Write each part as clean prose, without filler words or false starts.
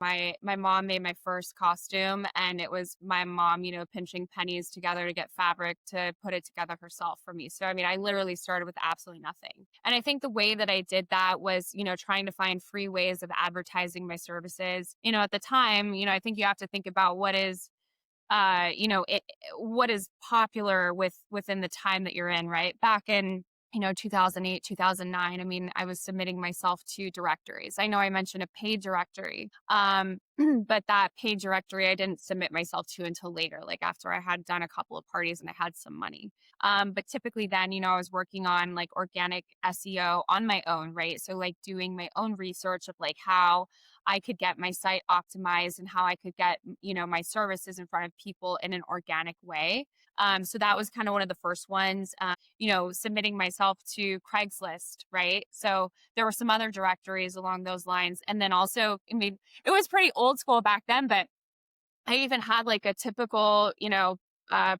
My mom made my first costume, and it was my mom, pinching pennies together to get fabric to put it together herself for me. So I mean, I literally started with absolutely nothing. And I think the way that I did that was, trying to find free ways of advertising my services. At the time, I think you have to think about what is popular within the time that you're in, right? Back in 2008, 2009, I mean, I was submitting myself to directories. I know I mentioned a paid directory, but that paid directory I didn't submit myself to until later, like after I had done a couple of parties and I had some money. But typically then, I was working on like organic SEO on my own, right? So like doing my own research of like how I could get my site optimized and how I could get, my services in front of people in an organic way. So that was kind of one of the first ones, submitting myself to Craigslist, right? So there were some other directories along those lines. And then also, I mean, it was pretty old school back then, but I even had like a typical,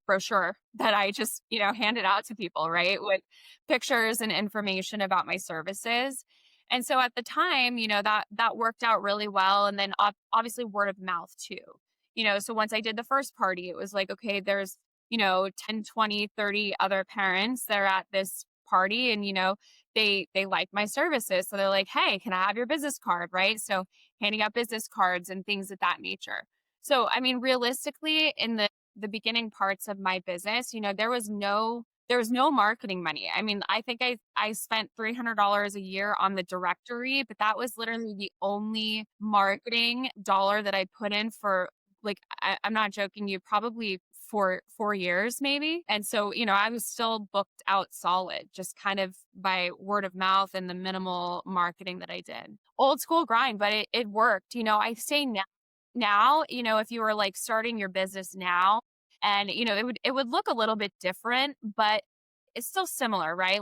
brochure that I just, handed out to people, right? With pictures and information about my services. And so at the time, that worked out really well. And then obviously word of mouth too. So once I did the first party, it was like, okay, there's, 10, 20, 30 other parents that are at this party and, they like my services. So they're like, hey, can I have your business card? Right. So handing out business cards and things of that nature. So, I mean, realistically, in the beginning parts of my business, there was no marketing money. I mean, I think I spent $300 a year on the directory, but that was literally the only marketing dollar that I put in for like I'm not joking you, probably 4 years maybe. And so, I was still booked out solid, just kind of by word of mouth and the minimal marketing that I did. Old school grind, but it worked. I say now, if you were like starting your business now and, it would look a little bit different, but it's still similar, right?